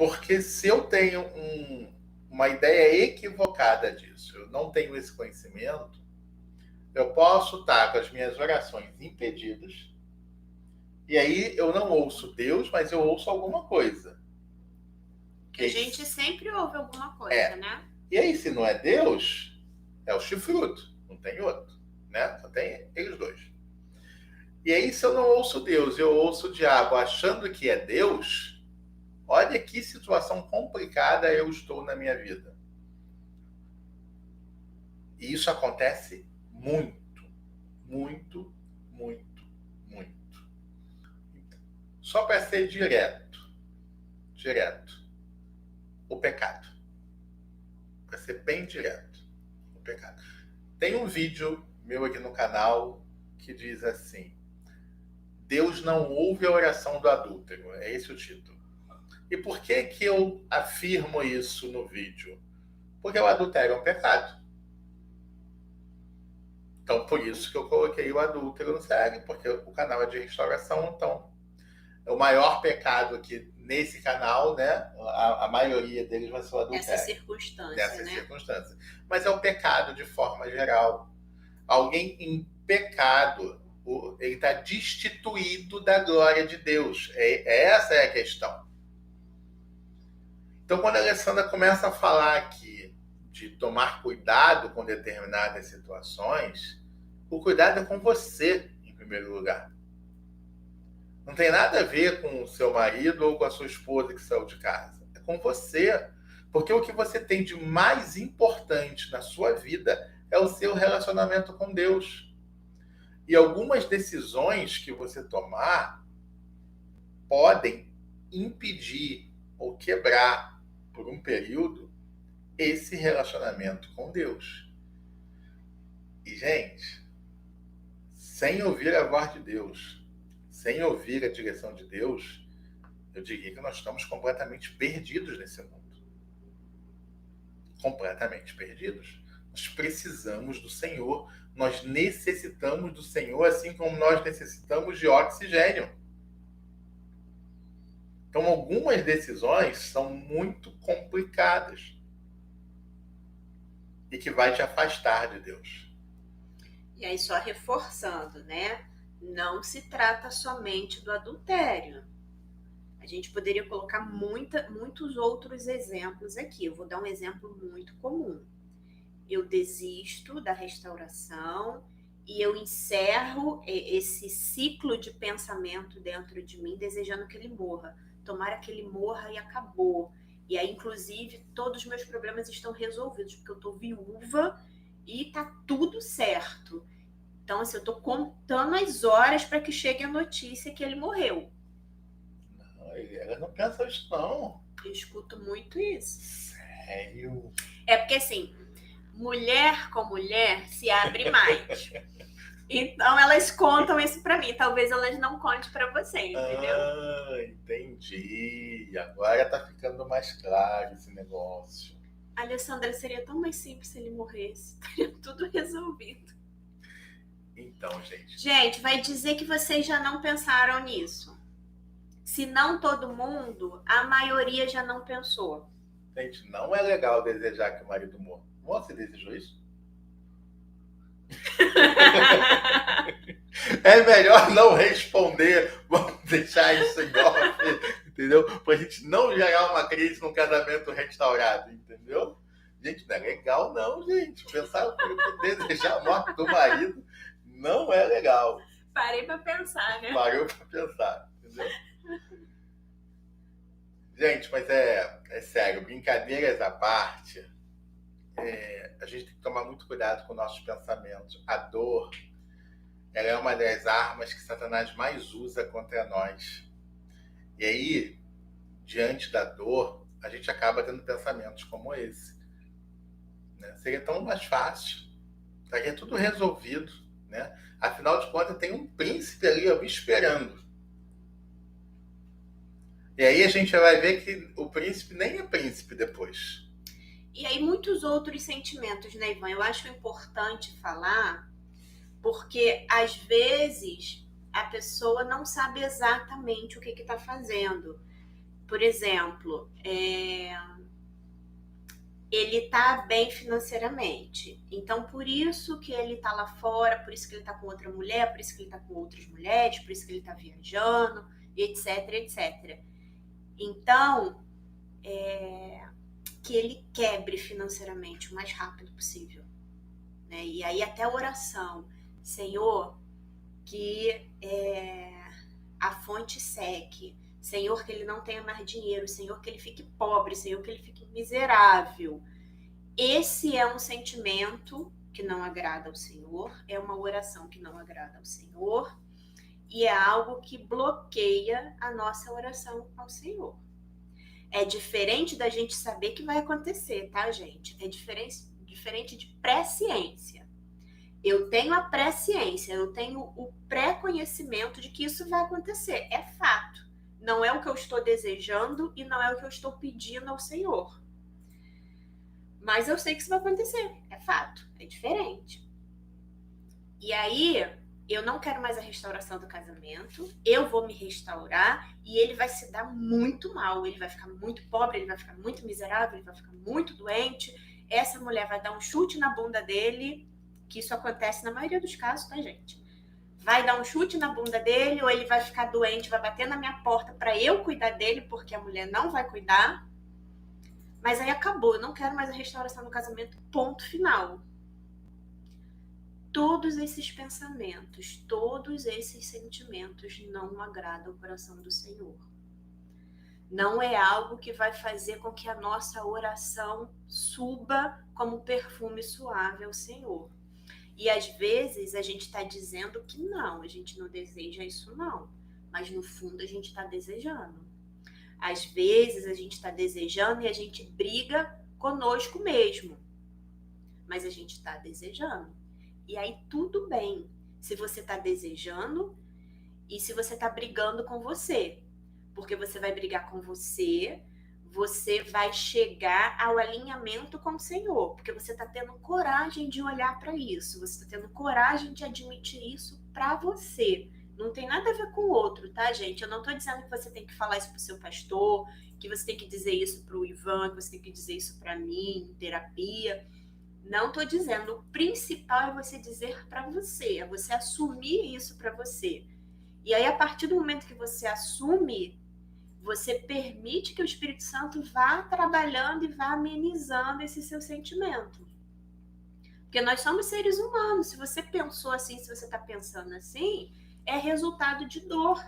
Porque se eu tenho uma ideia equivocada disso, eu não tenho esse conhecimento, eu posso estar com as minhas orações impedidas, e aí eu não ouço Deus, mas eu ouço alguma coisa. Que a gente sempre ouve alguma coisa, né? E aí, se não é Deus, é o chifruto, não tem outro, né? Só tem eles dois. E aí, se eu não ouço Deus, eu ouço o diabo achando que é Deus, olha que situação complicada eu estou na minha vida. E isso acontece muito, muito, muito, muito. Só para ser direto, o pecado. Para ser bem direto, o pecado. Tem um vídeo meu aqui no canal que diz assim: Deus não ouve a oração do adúltero. É esse o título. E por que que eu afirmo isso no vídeo? Porque o adultério é um pecado. Então, por isso que eu coloquei o adúltero no série, porque o canal é de restauração, então é o maior pecado aqui nesse canal, né? A maioria deles vai ser o adultério. Nessa circunstância. Mas é o pecado de forma geral. Alguém em pecado, ele está destituído da glória de Deus. Essa é a questão. Então, quando a Alessandra começa a falar aqui de tomar cuidado com determinadas situações, o cuidado é com você, em primeiro lugar. Não tem nada a ver com o seu marido ou com a sua esposa que saiu de casa. É com você. Porque o que você tem de mais importante na sua vida é o seu relacionamento com Deus. E algumas decisões que você tomar podem impedir ou quebrar por um período esse relacionamento com Deus. E, gente, sem ouvir a voz de Deus, sem ouvir a direção de Deus, eu diria que nós estamos completamente perdidos nesse mundo. Completamente perdidos. Nós precisamos do Senhor. Nós necessitamos do Senhor, assim como nós necessitamos de oxigênio. Então, algumas decisões são muito complicadas e que vai te afastar de Deus. E aí, só reforçando, né? Não se trata somente do adultério. A gente poderia colocar muitos outros exemplos aqui. Eu vou dar um exemplo muito comum. Eu desisto da restauração e eu encerro esse ciclo de pensamento dentro de mim, desejando que ele morra. Tomara que ele morra e acabou. E aí, inclusive, todos os meus problemas estão resolvidos, porque eu tô viúva e tá tudo certo. Então, assim, eu tô contando as horas para que chegue a notícia que ele morreu. Não, ela não pensa isso, não. Eu escuto muito isso. Sério? É porque, assim, mulher com mulher se abre mais. Então, elas contam isso pra mim. Talvez elas não contem pra você, entendeu? Ah, entendi. Agora tá ficando mais claro esse negócio. Alessandra, seria tão mais simples se ele morresse. Estaria tudo resolvido. Então, gente. Gente, vai dizer que vocês já não pensaram nisso. Se não todo mundo, a maioria já não pensou. Gente, não é legal desejar que o marido morra. Você desejou isso? É melhor não responder. Vamos deixar isso em off, entendeu? Pra gente não gerar uma crise num casamento restaurado, entendeu? Gente, não é legal não, gente. Pensar que desejar a morte do marido não é legal. Parei pra pensar, né? Parou pra pensar, entendeu? Gente, mas é sério, brincadeiras à parte, a gente tem que tomar muito cuidado com nossos pensamentos. A dor, ela é uma das armas que Satanás mais usa contra nós. E aí, diante da dor, a gente acaba tendo pensamentos como esse. Né? Seria tão mais fácil, estaria tudo resolvido. Né? Afinal de contas, tem um príncipe ali me esperando. E aí a gente vai ver que o príncipe nem é príncipe depois. E aí muitos outros sentimentos, né, Ivan? Eu acho importante falar, porque às vezes a pessoa não sabe exatamente o que está fazendo. por exemplo, ele está bem financeiramente. Então, por isso que ele está lá fora, por isso que ele está com outra mulher, por isso que ele está com outras mulheres, por isso que ele está viajando, etc, etc. Então, que ele quebre financeiramente o mais rápido possível. Né? E aí até a oração, Senhor, que a fonte seque, Senhor, que ele não tenha mais dinheiro, Senhor, que ele fique pobre, Senhor, que ele fique miserável. Esse é um sentimento que não agrada ao Senhor, é uma oração que não agrada ao Senhor e é algo que bloqueia a nossa oração ao Senhor. É diferente da gente saber que vai acontecer, tá, gente? É diferente de presciência. Eu tenho a presciência, eu tenho o pré-conhecimento de que isso vai acontecer. É fato. Não é o que eu estou desejando e não é o que eu estou pedindo ao Senhor. Mas eu sei que isso vai acontecer. É fato. É diferente. E aí, eu não quero mais a restauração do casamento. Eu vou me restaurar e ele vai se dar muito mal. Ele vai ficar muito pobre, ele vai ficar muito miserável, ele vai ficar muito doente. Essa mulher vai dar um chute na bunda dele, que isso acontece na maioria dos casos, tá, gente? Vai dar um chute na bunda dele, ou ele vai ficar doente, vai bater na minha porta para eu cuidar dele, porque a mulher não vai cuidar. Mas aí acabou, eu não quero mais a restauração do casamento, ponto final. Todos esses pensamentos, todos esses sentimentos não agradam o coração do Senhor. Não é algo que vai fazer com que a nossa oração suba como perfume suave ao Senhor. E às vezes a gente está dizendo que não, a gente não deseja isso não, mas no fundo a gente está desejando. Às vezes a gente está desejando e a gente briga conosco mesmo, mas a gente está desejando. E aí tudo bem, se você está desejando e se você está brigando com você, porque você vai brigar com você, você vai chegar ao alinhamento com o Senhor, porque você está tendo coragem de olhar para isso, você está tendo coragem de admitir isso para você. Não tem nada a ver com o outro, tá, gente? Eu não estou dizendo que você tem que falar isso para o seu pastor, que você tem que dizer isso para o Ivan, que você tem que dizer isso para mim, em terapia. Não estou dizendo. O principal é você dizer para você, é você assumir isso para você. E aí, a partir do momento que você assume, você permite que o Espírito Santo vá trabalhando e vá amenizando esse seu sentimento. Porque nós somos seres humanos. Se você pensou assim, se você está pensando assim, é resultado de dor.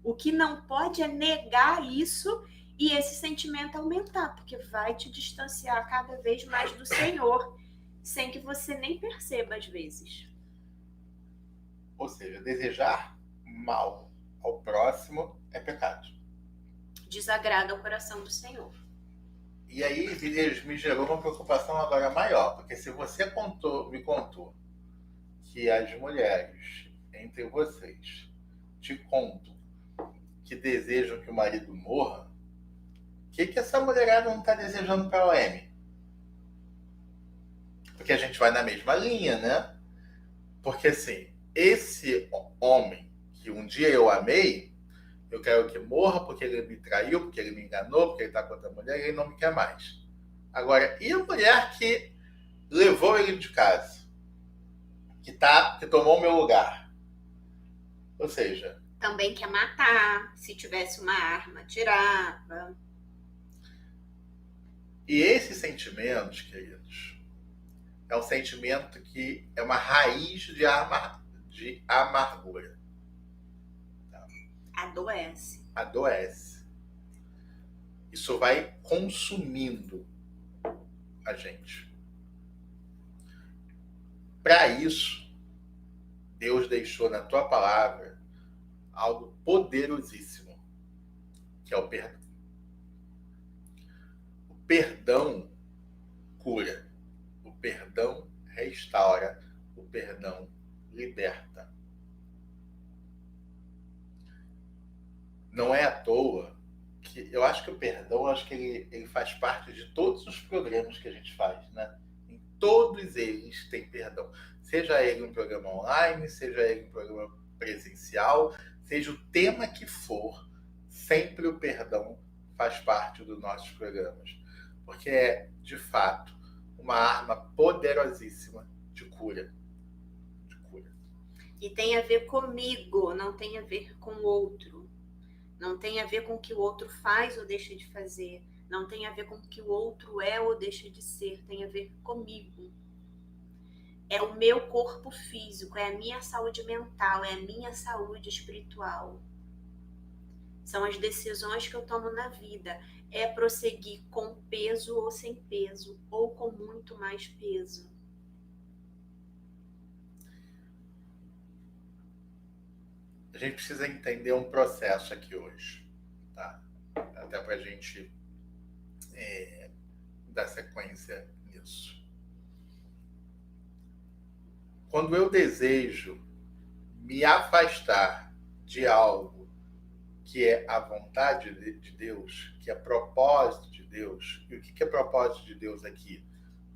O que não pode é negar isso e esse sentimento aumentar, porque vai te distanciar cada vez mais do Senhor, sem que você nem perceba às vezes. Ou seja, desejar mal ao próximo é pecado. Desagrada o coração do Senhor. E aí me gerou uma preocupação agora maior, porque se você me contou que as mulheres entre vocês te contam que desejam que o marido morra, o que essa mulherada não está desejando para a OM? Porque a gente vai na mesma linha, né? Porque assim, esse homem que um dia eu amei, eu quero que morra porque ele me traiu, porque ele me enganou, porque ele está com outra mulher e ele não me quer mais. Agora, e a mulher que levou ele de casa? Que tomou o meu lugar? Ou seja... Também quer matar, se tivesse uma arma, tirava. E esses sentimentos, queridos, é um sentimento que é uma raiz de amargura. Adoece. Adoece. Isso vai consumindo a gente. Para isso, Deus deixou na tua palavra algo poderosíssimo, que é o perdão. O perdão cura, o perdão restaura, o perdão liberta. Não é à toa que eu acho que o perdão, ele faz parte de todos os programas que a gente faz, né? Em todos eles tem perdão. Seja ele um programa online, seja ele um programa presencial, seja o tema que for, sempre o perdão faz parte dos nossos programas, porque é, de fato, uma arma poderosíssima de cura. E tem a ver comigo, não tem a ver com o outro. Não tem a ver com o que o outro faz ou deixa de fazer. Não tem a ver com o que o outro é ou deixa de ser. Tem a ver comigo. É o meu corpo físico, é a minha saúde mental, é a minha saúde espiritual. São as decisões que eu tomo na vida. É prosseguir com peso ou sem peso, ou com muito mais peso. A gente precisa entender um processo aqui hoje, tá? Até para a gente dar sequência nisso. Quando eu desejo me afastar de algo que é a vontade de Deus, que é propósito de Deus, e o que é propósito de Deus aqui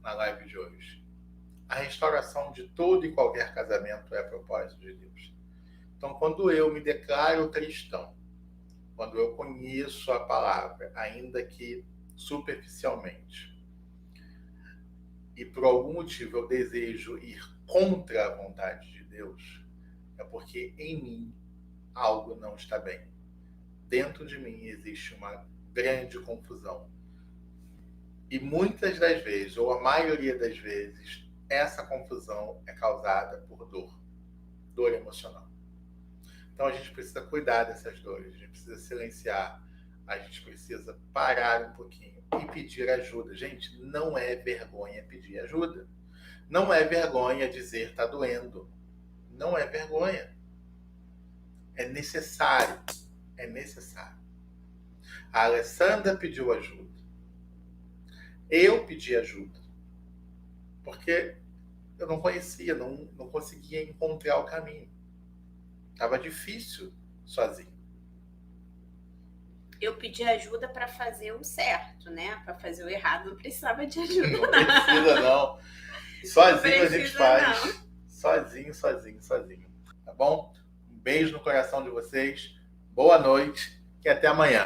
na live de hoje? A restauração de todo e qualquer casamento é propósito de Deus. Então, quando eu me declaro cristão, quando eu conheço a palavra, ainda que superficialmente, e por algum motivo eu desejo ir contra a vontade de Deus, é porque em mim algo não está bem. Dentro de mim existe uma grande confusão. E muitas das vezes, ou a maioria das vezes, essa confusão é causada por dor emocional. Então a gente precisa cuidar dessas dores, a gente precisa silenciar, a gente precisa parar um pouquinho e pedir ajuda. Gente, não é vergonha pedir ajuda. Não é vergonha dizer tá doendo. Não é vergonha. É necessário. É necessário. A Alessandra pediu ajuda. Eu pedi ajuda. Porque eu não conhecia, não conseguia encontrar o caminho. Estava difícil sozinho. Eu pedi ajuda para fazer o certo, né? Para fazer o errado não precisava de ajuda. Não precisa, não. Sozinho a gente faz. Sozinho. Tá bom? Um beijo no coração de vocês. Boa noite e até amanhã.